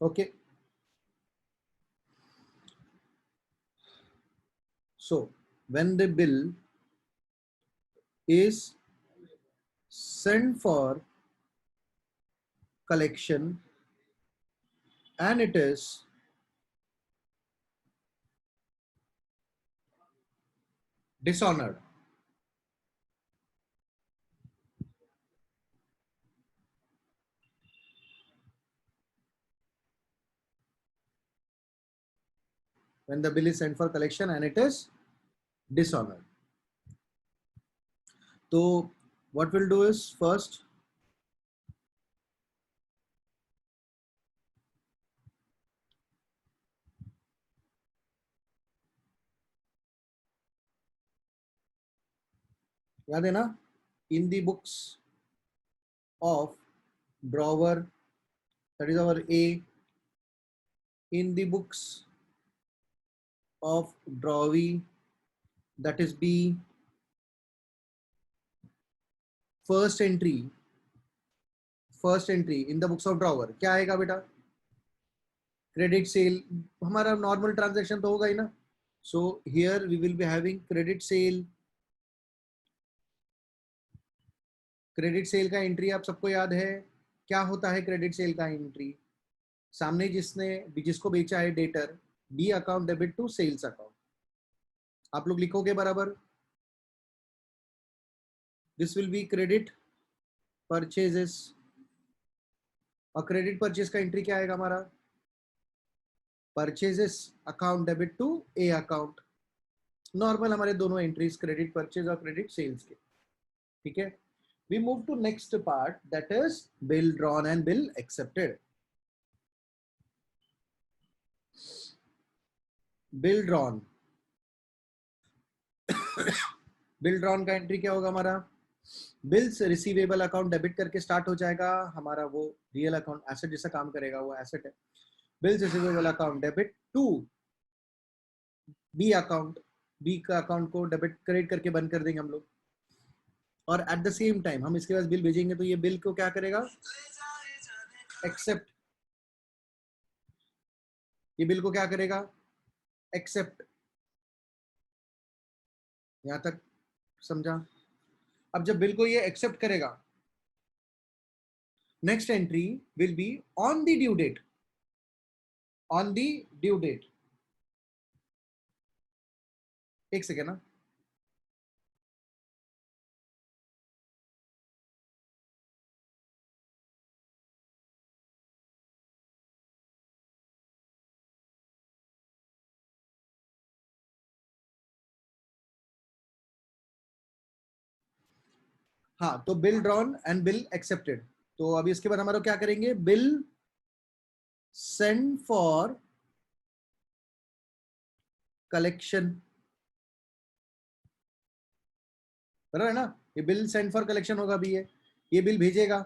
Okay. So when the bill is sent for collection and it is dishonored, when the bill is sent for collection and it is dishonored. So what we'll do is first याद है ना, in the books of drawer, that is our A, in the books of drawee, that is B, first entry in the books of drawer क्या आएगा बेटा? Credit sale, हमारा normal transaction तो होगा ही ना. So here we will be having credit sale. Credit sale का entry आप सबको याद है क्या होता है? क्रेडिट सेल का एंट्री सामने जिसको बेचा है debtor, B account debit to sales account. आप लोग लिखोगे बराबर. This will be credit purchases और क्रेडिट परचेज का एंट्री क्या आएगा हमारा? Purchases account debit to A account. Normal हमारे दोनों एंट्रीज क्रेडिट परचेज और क्रेडिट सेल्स के. ठीक है. We move to next part, that is bill drawn and bill accepted. Bill drawn. Bill drawn का एंट्री क्या होगा हमारा? बिल्स रिसीवेबल अकाउंट डेबिट करके स्टार्ट हो जाएगा हमारा. वो रियल अकाउंट एसेट जैसा काम करेगा, वो एसेट है. Bills receivable account debit to B account. B का अकाउंट को डेबिट क्रेडिट करके बंद कर देंगे हम लोग. और एट द सेम टाइम हम इसके पास बिल भेजेंगे तो ये बिल को क्या करेगा? एक्सेप्ट. ये बिल को क्या करेगा? एक्सेप्ट. यहां तक समझा? अब जब बिल को ये एक्सेप्ट करेगा, next entry will be on the due date. On the due date. एक सेकेंड ना. हाँ, तो bill drawn and bill accepted. तो अभी इसके बाद हमारा क्या करेंगे? Bill send for collection. बराबर है ना? ये बिल सेंड फॉर कलेक्शन होगा. अभी ये बिल भेजेगा.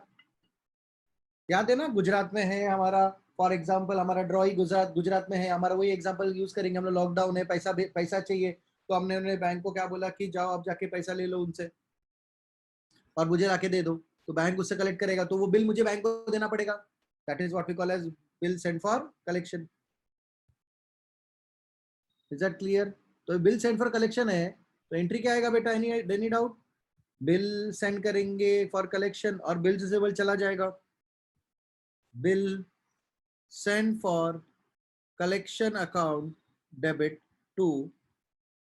याद है ना, गुजरात में है हमारा. फॉर एग्जाम्पल हमारा ड्रॉई गुजरात में है हमारा. वही एग्जाम्पल यूज करेंगे हम लोग. लॉकडाउन है, पैसा चाहिए, तो हमने बैंक को क्या बोला कि जाओ आप जाके पैसा ले लो उनसे और मुझे लाके दे दो. तो बैंक उससे कलेक्ट करेगा, तो वो बिल मुझे बैंक को देना पड़ेगा. That is what we call as bill send for collection. Is that clear? तो बिल सेंड फॉर कलेक्शन है, तो एंट्री क्या आएगा बेटा? Any doubt? बिल सेंड करेंगे फॉर कलेक्शन और बिल रिसीवेबल चला जाएगा. Bill send for collection account debit to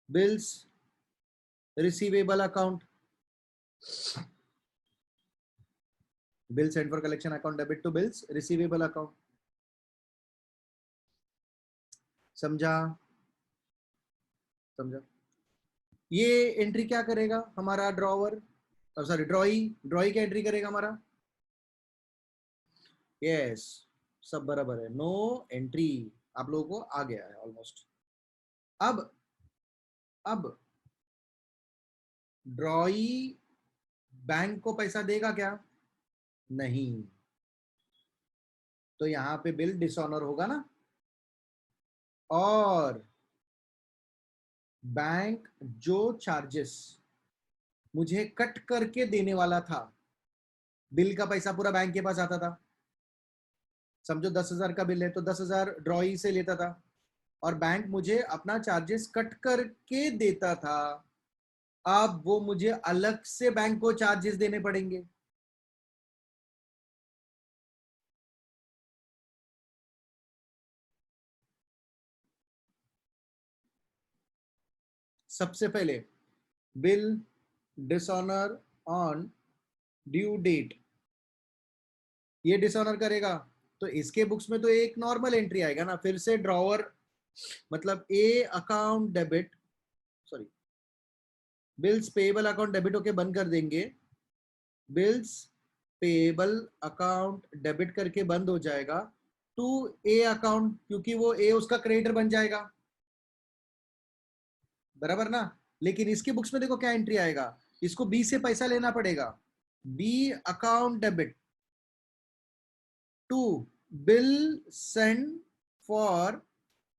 bills receivable account. Bill send for collection account debit to bills receivable account. समझा? समझा? ये एंट्री क्या करेगा हमारा? ड्रॉवर, सॉरी ड्रॉई क्या एंट्री करेगा हमारा? यस, सब बराबर है. No entry. आप लोगों को आ गया है ऑलमोस्ट. अब ड्रॉई बैंक को पैसा देगा क्या? नहीं. तो यहां पे बिल डिसऑनर होगा ना. और बैंक जो चार्जेस मुझे कट करके देने वाला था, बिल का पैसा पूरा बैंक के पास आता था. समझो 10,000 का बिल है तो 10,000 ड्रॉई से लेता था और बैंक मुझे अपना चार्जेस कट करके देता था। अब वो मुझे अलग से बैंक को चार्जेस देने पड़ेंगे। सबसे पहले bill dishonour on due date, ये डिसऑनर करेगा तो इसके बुक्स में तो एक नॉर्मल एंट्री आएगा ना, फिर से ड्रॉवर मतलब ए account debit, sorry bills payable account debit होके बंद कर देंगे, बिल्स पेएबल अकाउंट डेबिट करके बंद हो जाएगा टू ए अकाउंट, क्योंकि वो ए उसका क्रेडिटर बन जाएगा, बराबर ना। लेकिन इसके बुक्स में देखो क्या एंट्री आएगा, इसको बी से पैसा लेना पड़ेगा, B account debit to bill send for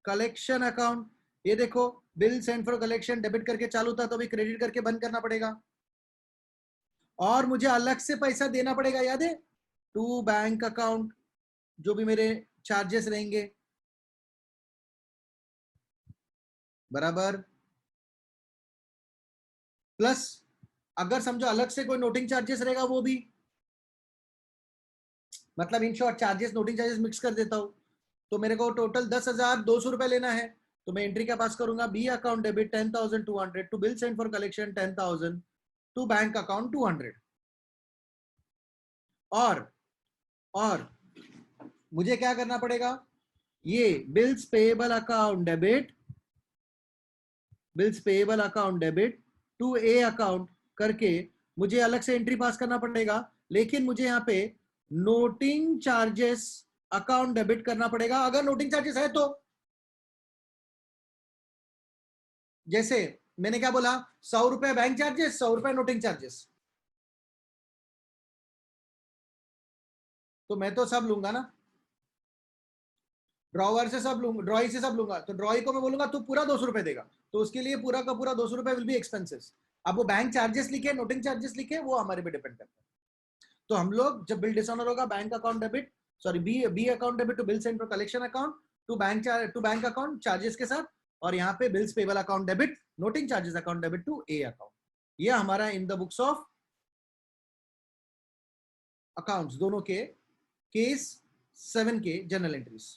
collection account. ये देखो bill send for collection debit करके चालू था तो अभी क्रेडिट करके बंद करना पड़ेगा और मुझे अलग से पैसा देना पड़ेगा, याद है, टू बैंक अकाउंट, जो भी मेरे चार्जेस रहेंगे, बराबर। प्लस अगर समझो अलग से कोई नोटिंग चार्जेस रहेगा वो भी, मतलब in short charges noting charges mix कर देता हूं तो मेरे को टोटल 10,200 रुपए लेना है तो मैं एंट्री क्या पास करूंगा, B account debit 10,200 to bill send for collection 10,000 to bank account 200। और मुझे क्या करना पड़ेगा, ये bills payable account debit, bills payable account debit to A account करके मुझे अलग से एंट्री पास करना पड़ेगा, लेकिन मुझे यहाँ पे नोटिंग चार्जेस अकाउंट डेबिट करना पड़ेगा अगर नोटिंग चार्जेस है तो। जैसे मैंने क्या बोला, 100 रुपए बैंक चार्जेस, 100 रुपए नोटिंग चार्जेस, तो मैं तो सब लूंगा ना, ड्रॉवर से सब लूंगा, ड्रॉई से सब लूंगा, तो ड्रॉई को मैं बोलूंगा तू पूरा 200 रुपए देगा, तो उसके लिए पूरा का पूरा 200 रुपए विल बी एक्सपेंसेस। अब वो बैंक चार्जेस लिखे नोटिंग चार्जेस लिखे वो हमारे पे डिपेंड करता है। तो हम लोग जब बिल डिसऑनर होगा bank account debit, sorry B account debit to bill send for collection account to bank account charges के साथ, और यहाँ पे bills payable account debit noting charges account debit to A account. ये हमारा in the books of accounts दोनों के case 7 के जर्नल एंट्रीज।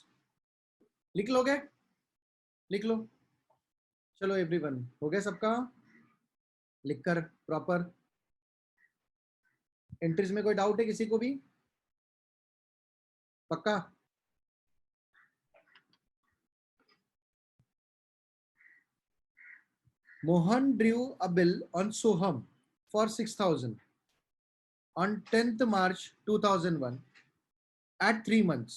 लिख लोगे, लिख लो। चलो एवरीवन, हो गया सबका लिखकर प्रॉपर। एंट्रीज में कोई डाउट है किसी को भी, पक्का? Mohan drew a bill on Soham for 6,000 on 10th March 2001 at 3 months.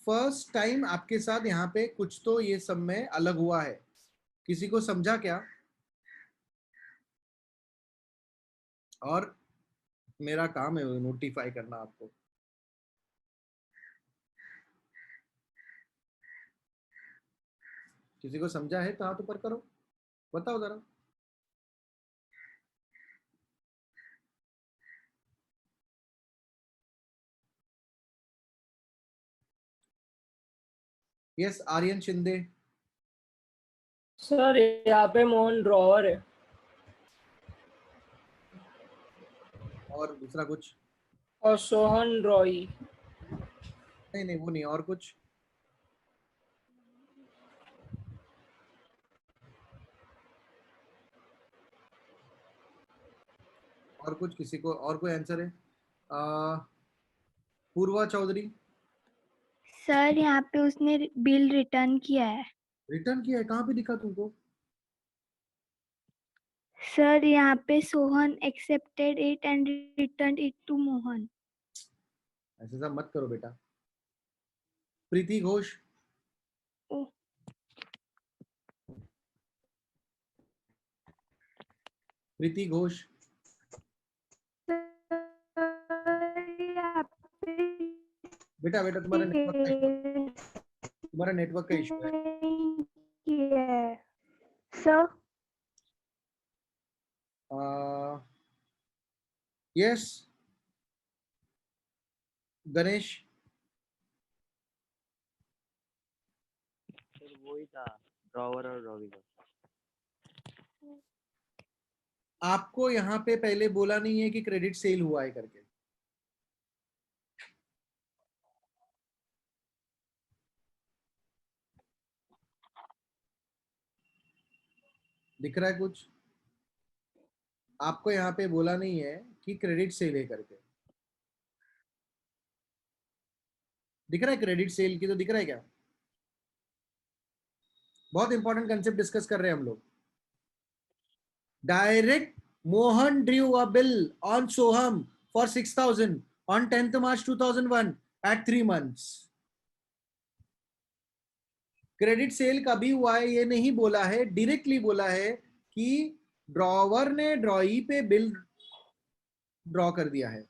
First time आपके साथ यहाँ पे कुछ तो ये सब में अलग हुआ है, किसी को समझा क्या? और मेरा काम है नोटिफाई करना आपको। किसी को समझा है तो हाथ ऊपर करो, बताओ जरा। यस आर्यन शिंदे। सर यहाँ पे मोहन ड्रॉवर है। और दूसरा कुछ? और सोहन ड्रॉई। नहीं नहीं वो नहीं, और कुछ? और कुछ किसी को और कोई आंसर है? पूर्वा चौधरी। सर यहाँ पे उसने बिल रिटर्न किया है। रिटर्न किया है, कहाँ पे दिखा तुमको? सर यहाँ पे Sohan accepted it and return it to Mohan. ऐसे सब मत करो बेटा। प्रीति घोष। ओ, प्रीति घोष। बेटा बेटा तुम्हारा नेटवर्क का इशू है। Sir yes Ganesh? सर वही था, ड्रॉवर और ड्रॉविंग। आपको यहाँ पे पहले बोला नहीं है कि क्रेडिट सेल हुआ है करके? दिख रहा है कुछ? आपको यहाँ पे बोला नहीं है कि क्रेडिट सेल है करके। दिख रहा है क्रेडिट सेल की? तो दिख रहा है क्या? बहुत इंपॉर्टेंट कंसेप्ट डिस्कस कर रहे हैं हम लोग। Direct Mohan Drew a bill on Soham for 6,000 on 10th March 2001 at 3 months. Credit sale कभी हुआ है ये नहीं बोला है, डायरेक्टली बोला है कि ड्रॉवर ने ड्रॉई पे बिल ड्रॉ कर दिया है।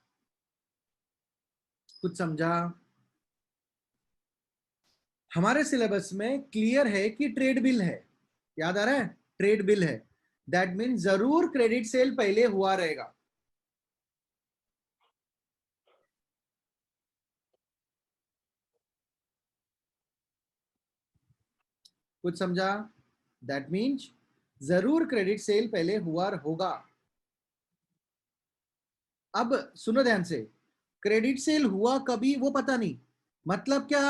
कुछ समझा? हमारे सिलेबस में क्लियर है कि ट्रेड बिल है। याद आ रहा है? ट्रेड बिल है, दैट मीन जरूर क्रेडिट सेल पहले हुआ रहेगा। कुछ समझा? दैट मीन्स जरूर क्रेडिट सेल पहले हुआ होगा। अब सुनो ध्यान से, क्रेडिट सेल हुआ कभी वो पता नहीं। मतलब क्या?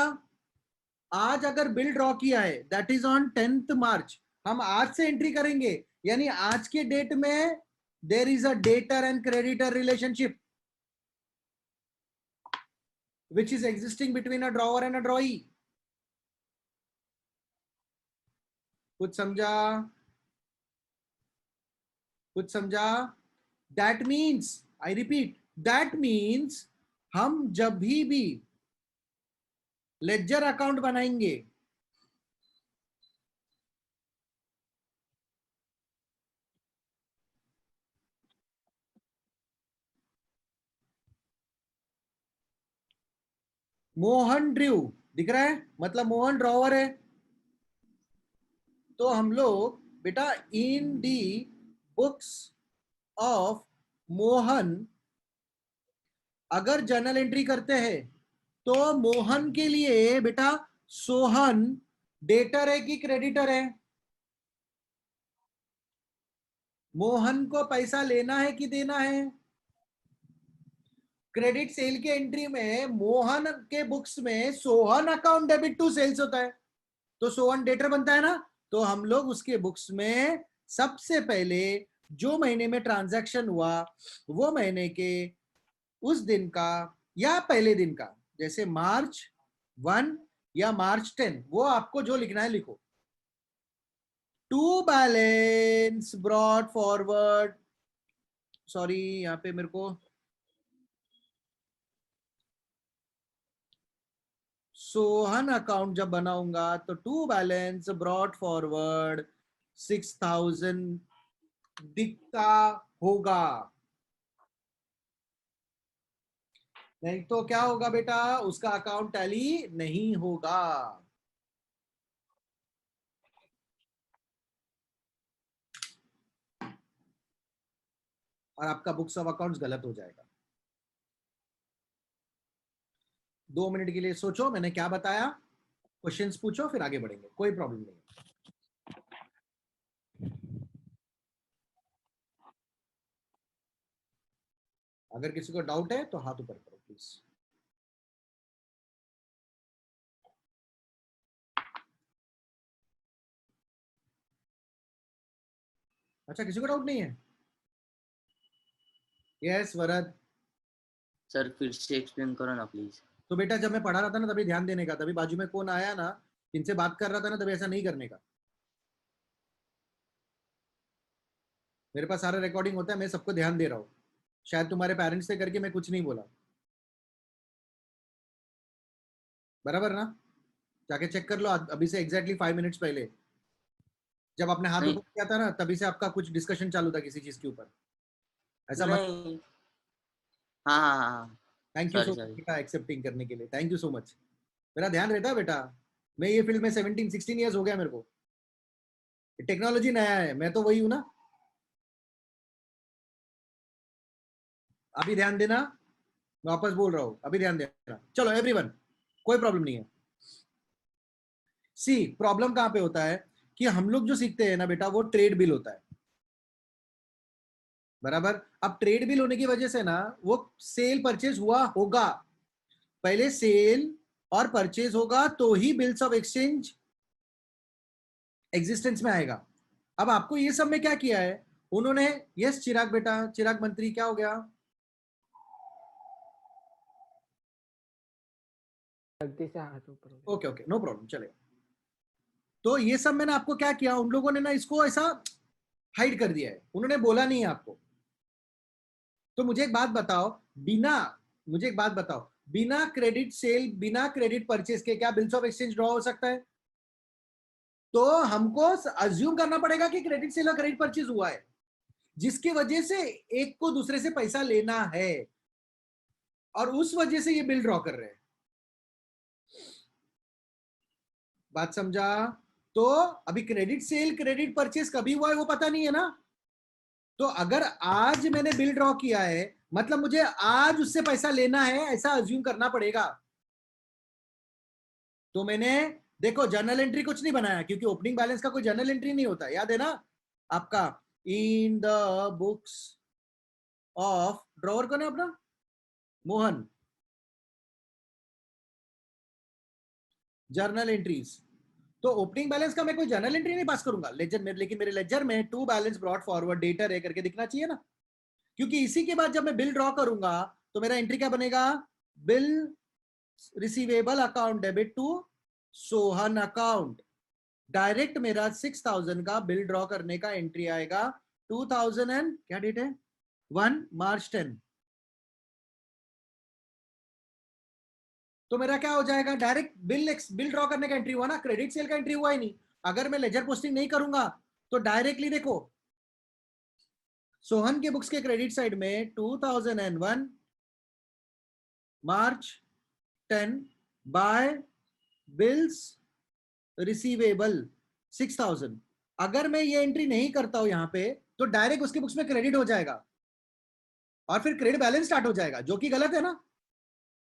आज अगर बिल ड्रॉ किया है दैट इज ऑन 10th मार्च, हम आज से एंट्री करेंगे, यानी आज के डेट में there is a debtor and creditor relationship which is existing between a drawer and a drawee. कुछ समझा? कुछ समझा? That means, I repeat, that means हम जब भी लेजर अकाउंट बनाएंगे, मोहन ड्रू दिख रहा है, मतलब मोहन ड्रॉवर है, तो हम लोग बेटा इन दी बुक्स ऑफ मोहन अगर जर्नल एंट्री करते हैं तो मोहन के लिए बेटा सोहन डेटर है कि क्रेडिटर है? मोहन को पैसा लेना है कि देना है? क्रेडिट सेल के एंट्री में मोहन के बुक्स में Sohan account debit to sales होता है, तो सोहन डेटर बनता है ना। तो हम लोग उसके बुक्स में सबसे पहले जो महीने में ट्रांजैक्शन हुआ वो महीने के उस दिन का या पहले दिन का, जैसे मार्च 1 या मार्च 10, वो आपको जो लिखना है लिखो। To balance brought forward, sorry यहाँ पे मेरे को सोहन अकाउंट जब बनाऊंगा तो टू बैलेंस ब्रॉड फॉरवर्ड 6,000 दिखता होगा। नहीं तो क्या होगा बेटा? उसका अकाउंट टैली नहीं होगा। और आपका बुक्स ऑफ अकाउंट्स गलत हो जाएगा। 2 मिनट के लिए सोचो मैंने क्या बताया, क्वेश्चंस पूछो फिर आगे बढ़ेंगे, कोई प्रॉब्लम नहीं। अगर किसी को डाउट है तो हाथ ऊपर करो प्लीज। अच्छा, किसी को डाउट नहीं है? यस वरद। सर फिर से एक्सप्लेन करो ना प्लीज। तो बेटा जब मैं पढ़ा रहा था ना तभी ध्यान देने का, तभी बाजू में कौन आया ना जिनसे बात कर रहा था ना, तभी ऐसा नहीं करने का। मेरे पास सारा रिकॉर्डिंग होता है, मैं सबको ध्यान दे रहा हूँ। शायद तुम्हारे पेरेंट्स से करके मैं कुछ नहीं बोला, बराबर ना? जाके चेक कर लो अभी से एग्जैक्टली 5 मिनट्स पहले जब आपने हाथ नहीं ऊपर किया था ना, तभी से आपका कुछ डिस्कशन चालू था किसी चीज के ऊपर। ऐसा मत। नहीं, हाँ हाँ हाँ, thank you sorry so sorry. Much बेटा एक्सेप्टिंग करने के लिए, थैंक यू सो मच। मेरा ध्यान रहता है बेटा, मैं ये फील्ड में 17-16 ईयर्स हो गया मेरे को, टेक्नोलॉजी नया है, मैं तो वही हूं ना। अभी ध्यान देना, मैं वापस बोल रहा हूं, अभी ध्यान देना। चलो एवरीवन, कोई प्रॉब्लम नहीं है। सी प्रॉब्लम कहां पे होता है कि हम लोग जो सीखते हैं ना बेटा, वो ट्रेड बिल होता है, बराबर। अब ट्रेड बिल होने की वजह से ना वो सेल परचेज हुआ होगा, पहले सेल और परचेज होगा तो ही बिल्स ऑफ एक्सचेंज एग्जिस्टेंस में आएगा। अब आपको ये सब में क्या किया है उन्होंने, यस चिराग बेटा, चिराग मंत्री क्या हो गया? गलती से हाथ ऊपर हो गया। ओके ओके, नो प्रॉब्लम, चलेगा। तो ये सब मैंने आपको क्या किया, उन लोगों ने ना इसको ऐसा हाइड कर दिया है, उन्होंने बोला नहीं है आपको। तो मुझे एक बात बताओ, मुझे एक बात बताओ, बिना क्रेडिट सेल, बिना क्रेडिट परचेज के क्या बिल्स ऑफ एक्सचेंज ड्रॉ हो सकता है? तो हमको अज्यूम करना पड़ेगा कि क्रेडिट सेल और क्रेडिट परचेज हुआ है, जिसकी वजह से एक को दूसरे से पैसा लेना है, और उस वजह से ये बिल ड्रॉ कर रहे हैं। बात समझा? तो अभी क्रेडिट सेल क्रेडिट परचेज कभी हुआ है वो पता नहीं है ना। तो अगर आज मैंने बिल ड्रॉ किया है, मतलब मुझे आज उससे पैसा लेना है, ऐसा अज्यूम करना पड़ेगा। तो मैंने देखो जर्नल एंट्री कुछ नहीं बनाया, क्योंकि ओपनिंग बैलेंस का कोई जर्नल एंट्री नहीं होता, याद है ना आपका? इन द बुक्स ऑफ, ड्रॉवर कौन है अपना? मोहन। जर्नल एंट्रीज, तो ओपनिंग बैलेंस का मैं कोई जर्नल एंट्री नहीं पास करूंगा लेजर में, लेकिन मेरे लेजर में to balance brought forward debtor है करके दिखना चाहिए ना, क्योंकि इसी के बाद जब मैं बिल ड्रॉ करूंगा तो मेरा एंट्री क्या बनेगा? Bill receivable account debit to Sohan account. Direct मेरा 6000 का बिल ड्रॉ करने का एंट्री आएगा 2000 एंड क्या डेट है? 1 मार्च 10। तो मेरा क्या हो जाएगा? डायरेक्ट बिल ड्रॉ करने का एंट्री हुआ ना, क्रेडिट सेल का एंट्री हुआ ही नहीं। अगर मैं लेजर पोस्टिंग नहीं करूंगा तो डायरेक्टली देखो, सोहन के बुक्स के क्रेडिट साइड में 2001 मार्च 10 बाय बिल्स रिसीवेबल 6000। अगर मैं ये एंट्री नहीं करता हूं यहां पे तो डायरेक्ट उसके बुक्स में क्रेडिट हो जाएगा और फिर क्रेडिट बैलेंस स्टार्ट हो जाएगा, जो कि गलत है ना।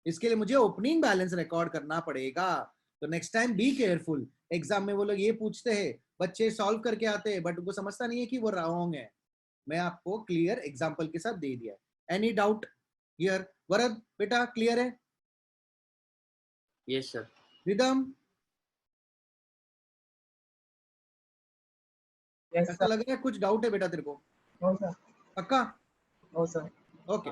इसके लिए मुझे ओपनिंग बैलेंस रिकॉर्ड करना पड़ेगा। तो next time be careful, exam में वो लोग ये पूछते हैं, बच्चे सॉल्व करके आते हैं बट उनको समझता नहीं है कि वो रॉन्ग है। मैं आपको क्लियर एग्जांपल के साथ दे दिया है। Any doubt here? वरद बेटा क्लियर है? Yes sir. रिदम, यस ऐसा सर। लग रहा है कुछ डाउट है बेटा तेरे को? No sir. पक्का? No sir. Okay.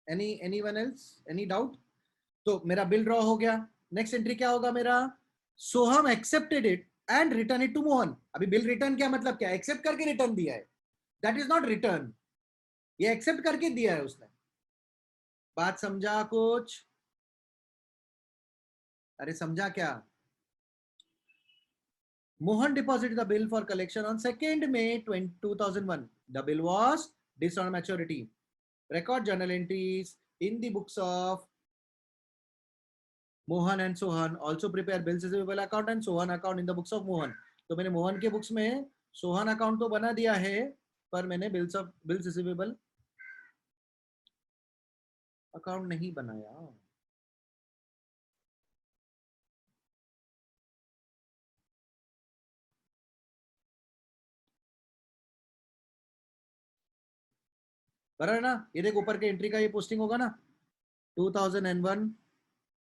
Anyone else? Any doubt? तो मेरा बिल ड्रॉ हो गया, नेक्स्ट एंट्री क्या होगा मेरा? Soham accepted it and return it to Mohan. अभी बिल रिटर्न क्या मतलब क्या? एक्सेप्ट करके रिटर्न दिया है, दैट इज नॉट रिटर्न, ये एक्सेप्ट करके दिया है उसने। बात समझा कुछ? अरे समझा क्या? Mohan deposited the bill for collection on 2nd May 2001. The bill was dished on maturity. Record journal entries in the books of Mohan and Sohan. Also prepare bills receivable account and Sohan account in the books of Mohan. तो मैंने मोहन के books में Sohan account तो बना दिया है, पर मैंने बिल्स रिसीवेबल अकाउंट नहीं बनाया। बराबर है ना? ये देख ऊपर के एंट्री का ये पोस्टिंग होगा ना, 2001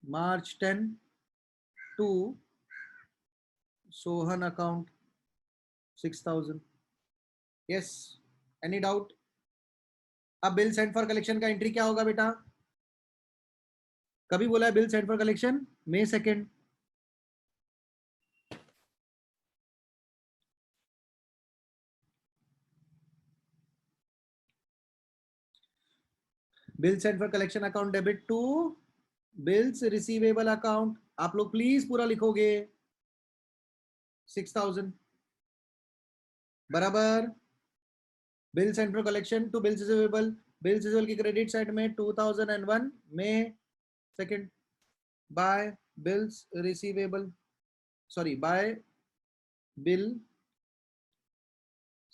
March 10 to Sohan account 6000। Yes, any doubt? अब बिल सेंड फॉर कलेक्शन का एंट्री क्या होगा बेटा? कभी बोला है bill send for collection? May 2nd। Bill send for collection account debit to bills receivable account. आप लोग प्लीज पूरा लिखोगे 6000 बराबर। Bill send for collection to bills receivable, bills receivable की क्रेडिट साइड में 2001 May 2nd by bills receivable, sorry bye bill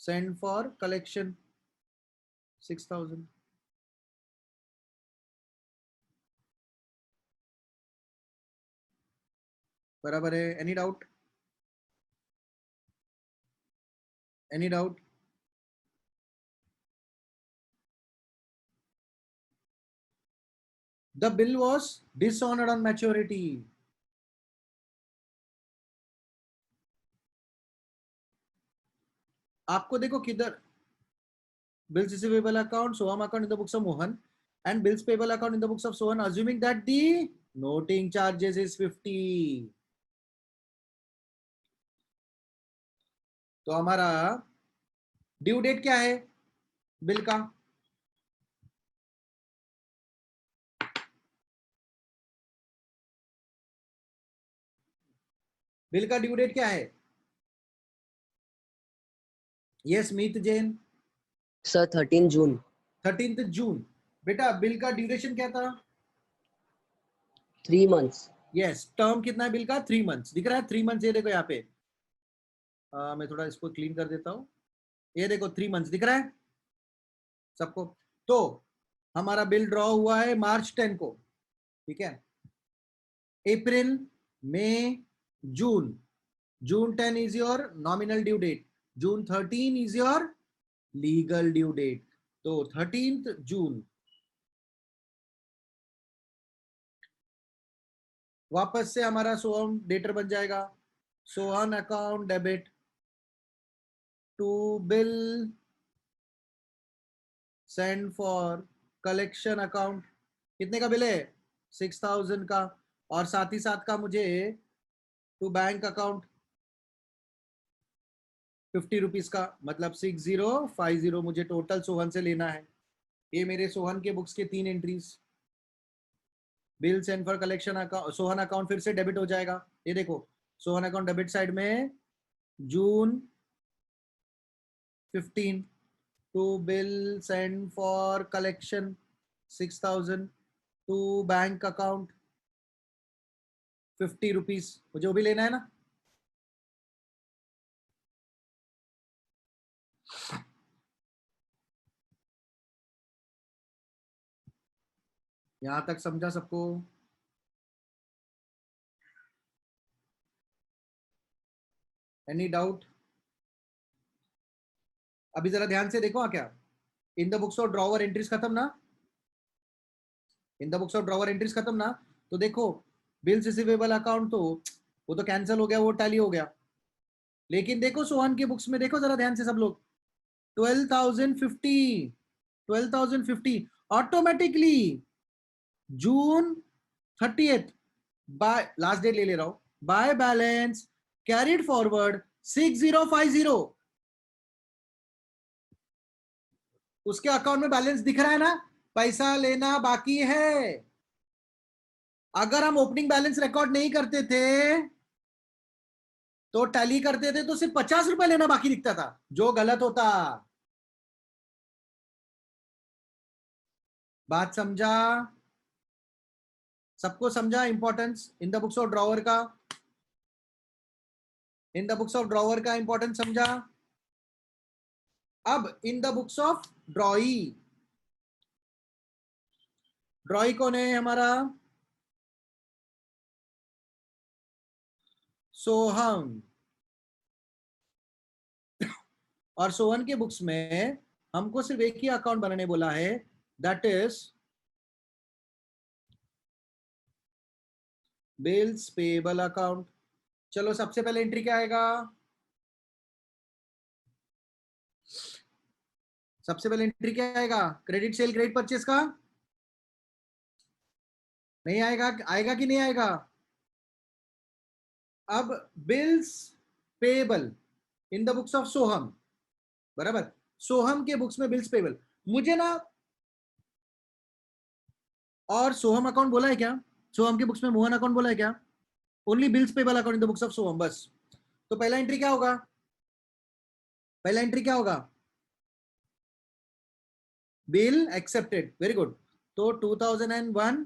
send for collection 6000. बराबर है. Any doubt? Any doubt? The bill was dishonored on maturity. आपको देखो किधर bills receivable account, Soham account in the books of Mohan, and bills payable account in the books of Sohan, assuming that the noting charges is 50. तो हमारा due date क्या है bill का? Bill का due date क्या है? Yes मीत Jain. Sir 13 जून. 13 जून. बेटा bill का ड्यूरेशन क्या था? 3 months. यस. टर्म कितना है बिल का? 3 months. दिख रहा है 3 months. ये देखो यहाँ पे मैं थोड़ा इसको क्लीन कर देता हूँ. ये देखो 3 months दिख रहा है सबको. तो हमारा बिल ड्रॉ हुआ है मार्च 10 को. ठीक है. April, May, June. June 10 is your nominal due date. June 13 is your legal due date. तो 13th जून वापस से हमारा सोहम डेटर बन जाएगा. Sohan account debit to bill send for collection account. कितने का बिल है? 6000 का. और साथ ही साथ का मुझे टू बैंक अकाउंट 50 रुपीज का, मतलब 6050 मुझे टोटल सोहन से लेना है. ये मेरे सोहन के बुक्स के 3 entries. Bill send for collection account, Sohan account फिर से डेबिट हो जाएगा. ये देखो सोहन अकाउंट डेबिट साइड में June 15 to bill send for collection 6000 to bank account 50 rupees. मुझे वो भी लेना है ना. यहां तक समझा सबको? Any doubt? अभी जरा ध्यान से देखो. क्या इन the books of drawer entries खत्म ना? इन the books of drawer entries खत्म ना? तो देखो बिल्स रिसीवेबल अकाउंट तो वो तो कैंसिल हो गया, वो टैली हो गया. लेकिन देखो सोहन की बुक्स में देखो जरा ध्यान से सब लोग. 12,050 automatically June 30th by last date ले ले रहा हूं. By balance carried forward 6050. उसके अकाउंट में बैलेंस दिख रहा है ना. पैसा लेना बाकी है. अगर हम ओपनिंग बैलेंस रिकॉर्ड नहीं करते थे तो टैली करते थे तो सिर्फ 50 रुपए लेना बाकी दिखता था, जो गलत होता. बात समझा? सबको समझा importance in the books of drawer का? In the books of drawer का इंपॉर्टेंस समझा? अब in the books of drawee. Drawee कौन है हमारा? सोहम. और सोहन के बुक्स में हमको सिर्फ एक ही अकाउंट बनाने बोला है, that is bills payable account. चलो सबसे पहले एंट्री क्या आएगा? सबसे पहले एंट्री क्या आएगा? क्रेडिट सेल क्रेडिट परचेस का. नहीं आएगा? आएगा कि नहीं आएगा? अब bills payable in the books of Soham. बराबर. सोहम के बुक्स में बिल्स पेबल मुझे ना, और सोहम अकाउंट बोला है क्या? सोहम के बुक्स में मोहन अकाउंट बोला है क्या? Only bills payable account in the books of Soham बस. तो पहला एंट्री क्या होगा? पहला एंट्री क्या होगा? Bill accepted. Very good. तो 2001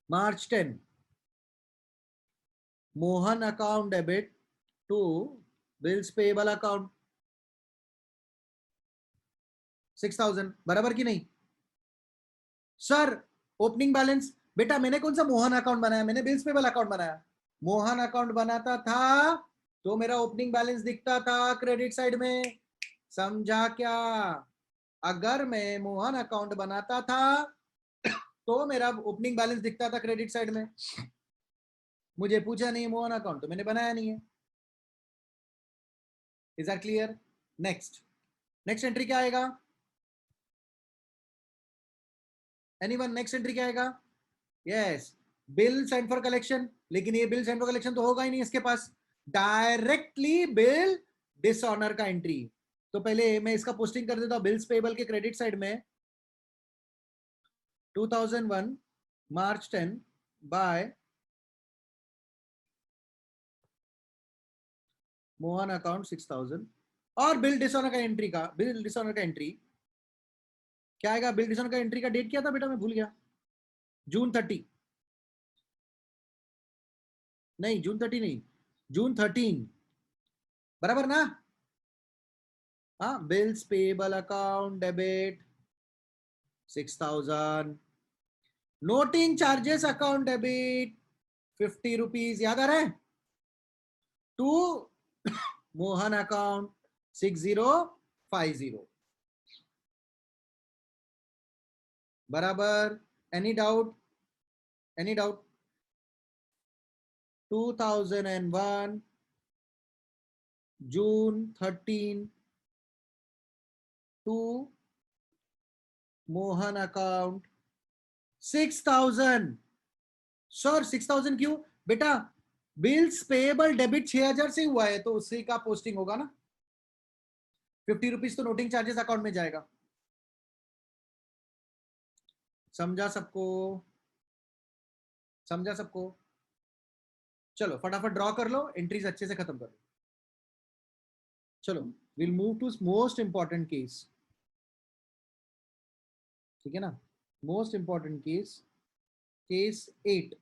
March 10 Mohan account debit to bills payable account 6000, बराबर की नहीं? सर ओपनिंग बैलेंस, बेटा मैंने कौन सा मोहन अकाउंट बनाया, मैंने बिल्स पेएबल अकाउंट बनाया। मोहन अकाउंट बनाता था तो मेरा ओपनिंग बैलेंस दिखता था क्रेडिट साइड में, समझा क्या? अगर मैं मोहन अकाउंट बनाता था तो मेरा ओपनिंग बैलेंस दिखता था क्रेडिट साइड में। मुझे पूछा नहीं मोहन अकाउंट तो मैंने बनाया नहीं है। Is that clear? Next entry क्या आएगा? एनीवन? नेक्स्ट एंट्री क्या आएगा? Yes, bill send for collection, लेकिन ये बिल सेंड फॉर कलेक्शन तो होगा ही नहीं इसके पास, डायरेक्टली बिल डिसऑनर का एंट्री। तो पहले मैं इसका पोस्टिंग कर देता हूं बिल्स पेबल के क्रेडिट साइड में, 2001 मार्च 10 बाय मोहन अकाउंट 6000, और बिल डिसऑनर का एंट्री क्या आएगा? बिल डिसऑनर का एंट्री का डेट क्या था बेटा, मैं भूल गया। जून 30 नहीं, जून 30 नहीं, जून 13, बराबर ना? हाँ, bills payable account debit 6000, noting charges account debit 50 rupees, याद आ रहा है? टू मोहन अकाउंट 6050, बराबर? Any doubt? 2001 June 13 to Mohan account 6000। Sir 6000 क्यों बेटा? बिल्स पेएबल डेबिट 6000 से हुआ है तो उसी का पोस्टिंग होगा ना। 50 रुपीज तो नोटिंग चार्जेस अकाउंट में जाएगा। समझा सबको? चलो फटाफट ड्रॉ कर लो, एंट्रीज अच्छे से खत्म कर लो। चलो will move to most important case, ठीक है ना? Most important case, case 8।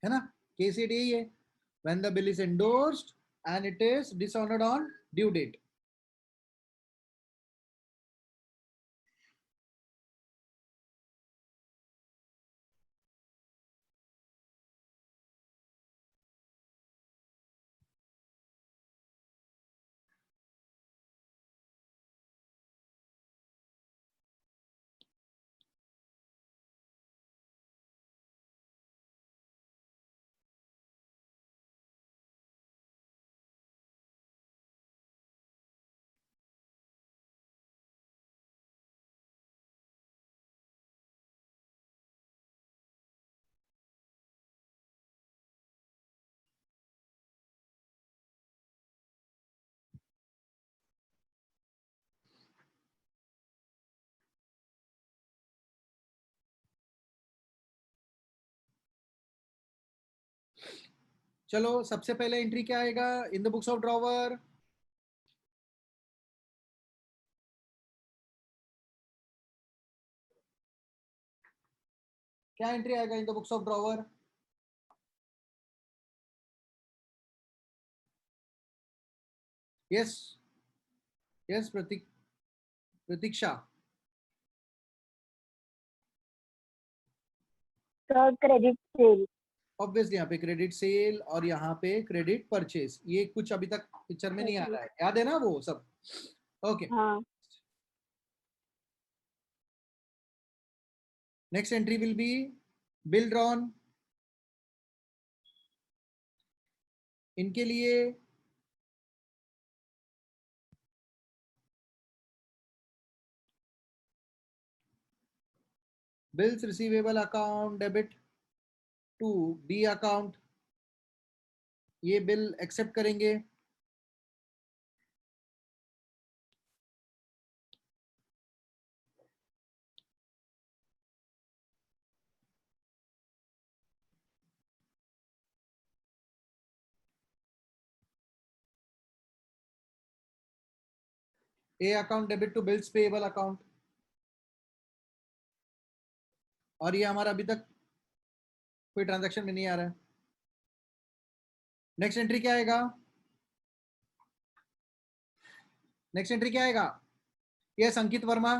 है ना? केस 8 यही है, when the bill is endorsed and it is dishonored on due date। चलो सबसे पहले एंट्री क्या आएगा in the books of drawer? क्या एंट्री आएगा in the books of drawer? Yes yes Pratiksha. Credit sale. Obviously यहाँ पे क्रेडिट सेल और यहाँ पे क्रेडिट परचेज, ये कुछ अभी तक पिक्चर में नहीं आ रहा है, याद है ना वो सब? ओके, हाँ। Next entry will be bill drawn. इनके लिए bills receivable account debit to B account, ये बिल एक्सेप्ट करेंगे। A account debit to bills payable account, और ये हमारा अभी तक कोई ट्रांजैक्शन में नहीं आ रहा है। नेक्स्ट एंट्री क्या आएगा? नेक्स्ट एंट्री क्या आएगा? ये अंकित वर्मा,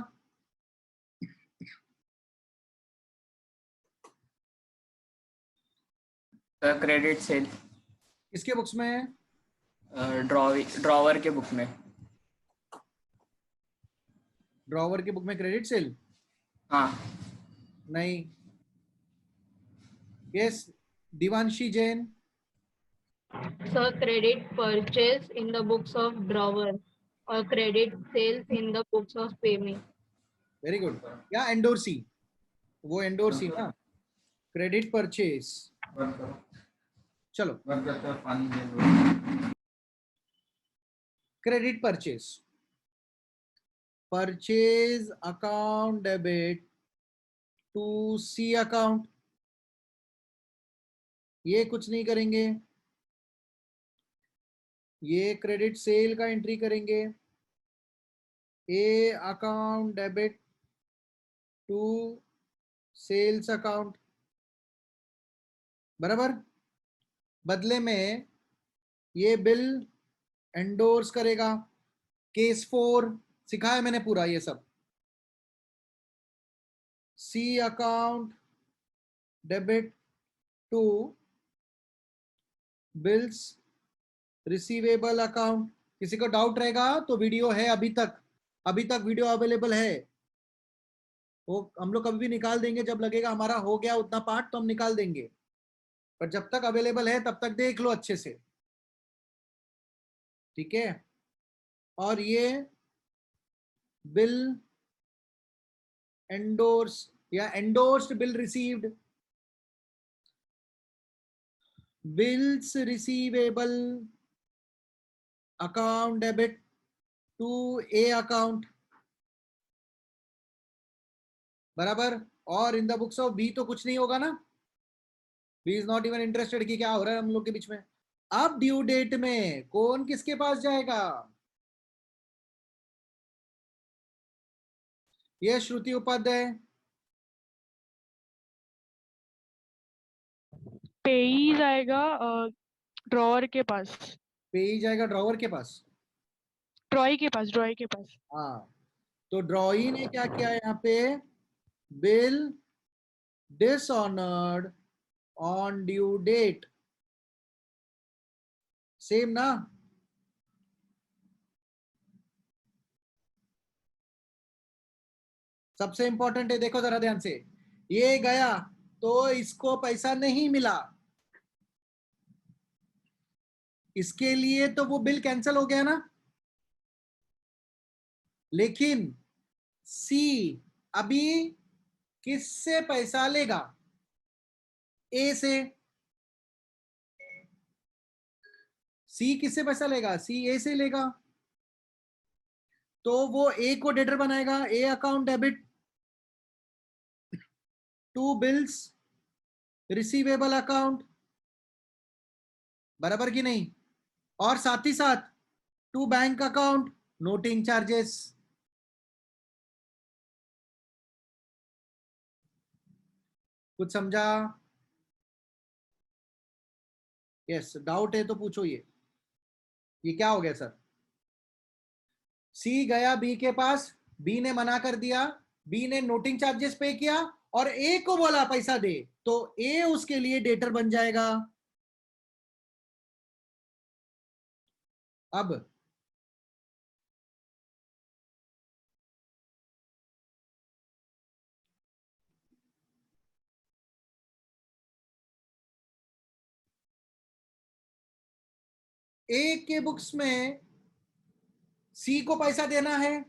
क्रेडिट सेल किसके बुक्स में है? ड्रॉवर के बुक में। ड्रॉवर के बुक में क्रेडिट सेल? हाँ नहीं। Yes, Divanshi Jain, Sir, credit purchase in the books of drawer or credit sales in the books of payment. Very good. या एंडोर्सी, वो एंडोर्सी ना, क्रेडिट परचेज। चलो, credit purchase, purchase account debit to C account, ये कुछ नहीं करेंगे, ये credit sale का एंट्री करेंगे। A account debit to sales account, बराबर। बदले में ये बिल एंडोर्स करेगा। केस 4 सिखाया मैंने पूरा ये सब। C account debit to bills receivable account. किसी को डाउट रहेगा तो वीडियो है, अभी तक वीडियो अवेलेबल है, वो हम लोग कभी भी निकाल देंगे, जब लगेगा हमारा हो गया उतना पार्ट तो हम निकाल देंगे, पर जब तक अवेलेबल है तब तक देख लो अच्छे से, ठीक है। और ये बिल एंडोर्स या endorsed bill received, bills receivable account debit to A account, बराबर। और in the books of B तो कुछ नहीं होगा ना, B is not even interested कि क्या हो रहा है हम लोग के बीच में। अब ड्यू डेट में कौन किसके पास जाएगा? ये श्रुति उपाध्याय, पेई जाएगा ड्रॉवर के पास, पेई जाएगा ड्रॉवर के पास, ड्रॉई के पास, ड्रॉई के पास। हाँ। तो ड्रॉई ने क्या किया यहाँ पे? Bill dishonoured on due date, same ना। सबसे इंपॉर्टेंट है, देखो जरा ध्यान से, ये गया तो इसको पैसा नहीं मिला, इसके लिए तो वो बिल कैंसिल हो गया ना। लेकिन सी अभी किससे पैसा लेगा? ए से। सी किससे पैसा लेगा? सी ए से लेगा। तो वो ए को डेटर बनाएगा, A account debit to bills receivable account, बराबर की नहीं। और साथ ही साथ to bank account noting charges. कुछ समझा? यस, डाउट है तो पूछो। ये क्या हो गया सर? सी गया बी के पास, बी ने मना कर दिया, बी ने नोटिंग चार्जेस पे किया और ए को बोला पैसा दे, तो ए उसके लिए डेटर बन जाएगा। अब ए के बुक्स में सी को पैसा देना है,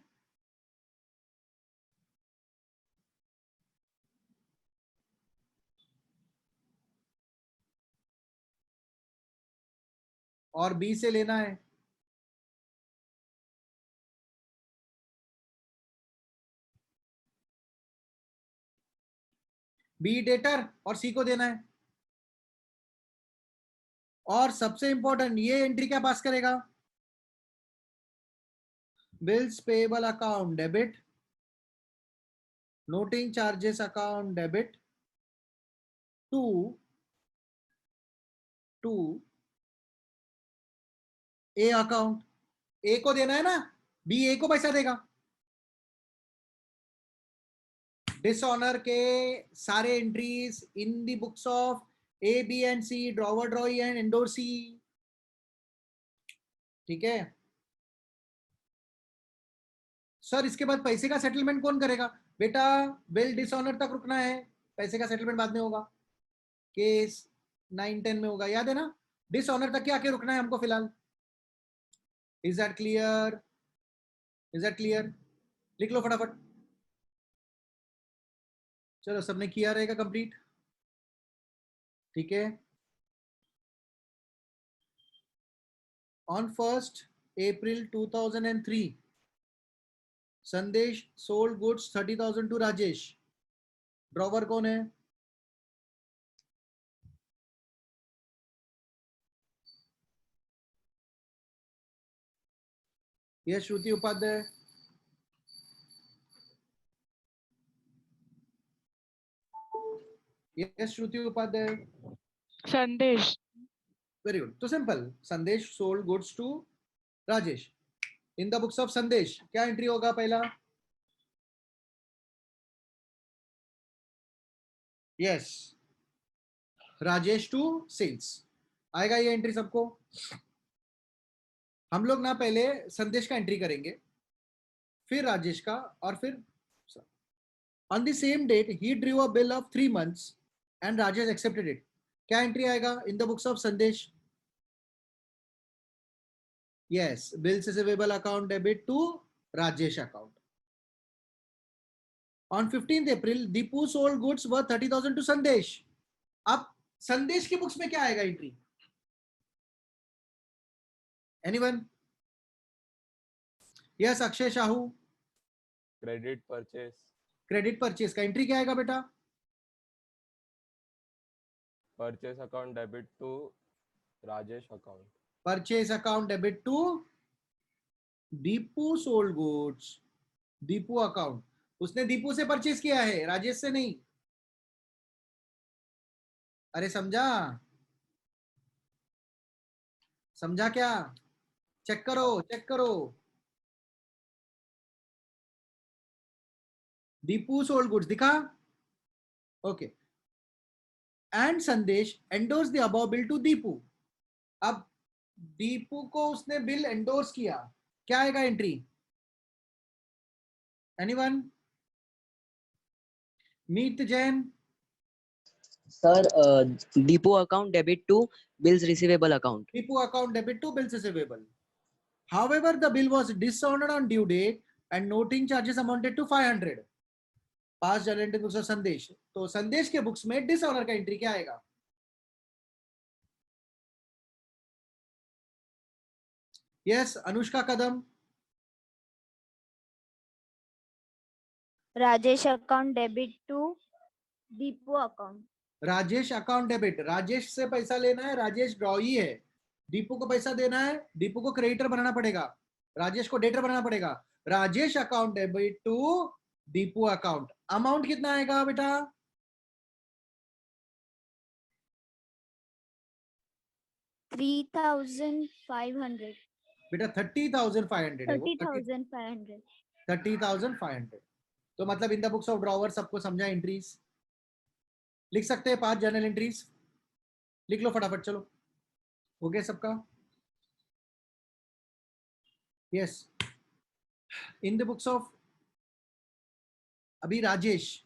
और बी से लेना है। बी डेटर और सी को देना है। और सबसे इंपॉर्टेंट, ये एंट्री क्या पास करेगा? bills payable account debit, noting charges account debit to A account. A को देना है ना, B A को पैसा देगा. डिसऑनर के सारे entries in the books of A, B and C, drawer ड्रॉई and endorsee. ठीक है सर. इसके बाद पैसे का सेटलमेंट कौन करेगा बेटा? बिल डिसऑनर तक रुकना है, पैसे का सेटलमेंट बाद में होगा. केस 9-10 में होगा, याद है ना? डिसऑनर तक के आके रुकना है हमको फिलहाल. Is that clear? Is that clear? लिख लो फटाफट. चलो सबने किया रहेगा कंप्लीट. ठीक है. On 1st April 2003 Sandesh sold goods 30,000 to Rajesh. Drawer कौन है? यह Shruti Upadhyay. Yes Shruti Upadhyay. Sandesh. Very good. तो simple. Sandesh sold goods to Rajesh. In the books of Sandesh क्या एंट्री होगा पहला? यस राजेश टू सेल्स आएगा ये एंट्री सबको. हम लोग ना पहले संदेश का एंट्री करेंगे, फिर राजेश का, और फिर ऑन द सेम डेट ही drew a bill of 3 months and Rajesh accepted it. क्या एंट्री आएगा in the books of Sandesh? Yes, bills receivable account debit to Rajesh account. On 15th April, Deepu sold goods worth 30,000 to Sandesh. अब संदेश की books में क्या आएगा entry? Anyone? Yes, Akshay Sahu. Credit purchase. Credit purchase का entry क्या आएगा बेटा? Purchase account debit to Rajesh account. Purchase account debit to Deepu sold goods. Deepu account. उसने दीपू से परचेस किया है, राजेश से नहीं. अरे समझा? समझा क्या? चेक करो, चेक करो. दीपू सोल्ड गुड्स दिखा? Okay. And Sandesh endorse the above bill to Deepu. अब दीपू को उसने बिल एंडोर्स किया, क्या आएगा entry? Anyone? Meet Jain. Sir Deepu account debit to bills receivable account. Depot account debit to bills receivable. However, the bill was dishonored on due date and noting charges amounted to 500. Pass journal books of संदेश. तो संदेश के books में dishonour का entry क्या आएगा? Yes Anushka Kadam. Rajesh account debit to Deepu account. Rajesh account debit. Rajesh से पैसा लेना है, राजेश ड्रॉई है. दीपू को पैसा देना है, दीपू को क्रेडिटर बनाना पड़ेगा, राजेश को डेटर बनाना पड़ेगा. Rajesh account debit to Deepu account. Amount कितना आएगा बेटा? $3,500. बेटा 30,500 है वो. 30,500. 30,500. तो मतलब इन द बुक्स ऑफ ड्रॉवर सबको समझा एंट्रीज? लिख सकते हैं 5 जर्नल एंट्रीज. लिख लो फटाफट. चलो हो गया सबका? Yes. In the books of अभी Rajesh.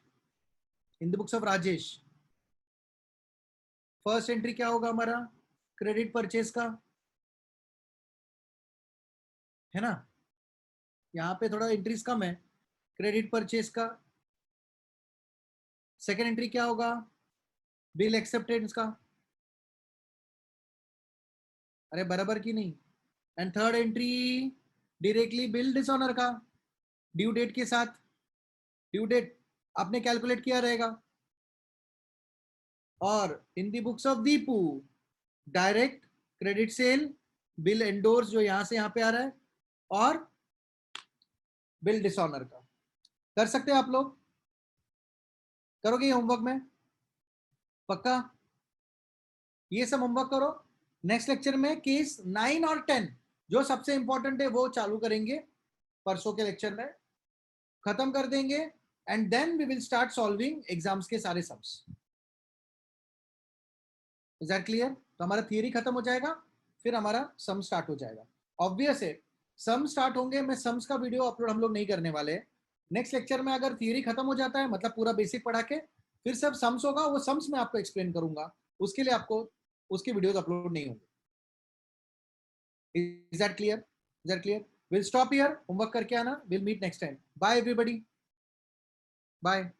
In the books of Rajesh first entry क्या होगा हमारा? क्रेडिट परचेस का है ना. यहाँ पे थोड़ा एंट्रीज कम है क्रेडिट परचेस का. सेकेंड एंट्री क्या होगा? बिल एक्सेप्टेंस का. अरे बराबर की नहीं. And third entry directly bill dishonour का, ड्यू डेट के साथ. ड्यू डेट आपने कैलकुलेट किया रहेगा. और in the books of Deepu direct credit sale, bill endorse जो यहां से यहां पे आ रहा है, और बिल डिसऑनर का। कर सकते हैं आप लोग? करोगे ये होमवर्क में? पक्का? ये सब होमवर्क करो। नेक्स्ट लेक्चर में केस 9 और 10 जो सबसे इंपॉर्टेंट है वो चालू करेंगे, परसों के लेक्चर में खत्म कर देंगे, and then we will start solving exams के सारे सम्स। Is that clear? तो हमारा थियरी खत्म हो जाएगा, फिर हमारा सम स्टार्ट हो जाएगा। ऑब्वियस है, सम स्टार्ट होंगे, मैं सम्स का वीडियो अपलोड हम लोग नहीं करने वाले हैं। नेक्स्ट लेक्चर में अगर थियरी खत्म हो जाता है, मतलब पूरा बेसिक पढ़ा के, फिर सब सम्स होगा, वो सम्स मैं आपको एक्सप्लेन करूंगा, उसके लिए आपको उसके वीडियोस अपलोड नहीं होंगे। Is that clear? Is that clear? Will stop here, homework करके आना, will meet next time. Bye everybody, bye.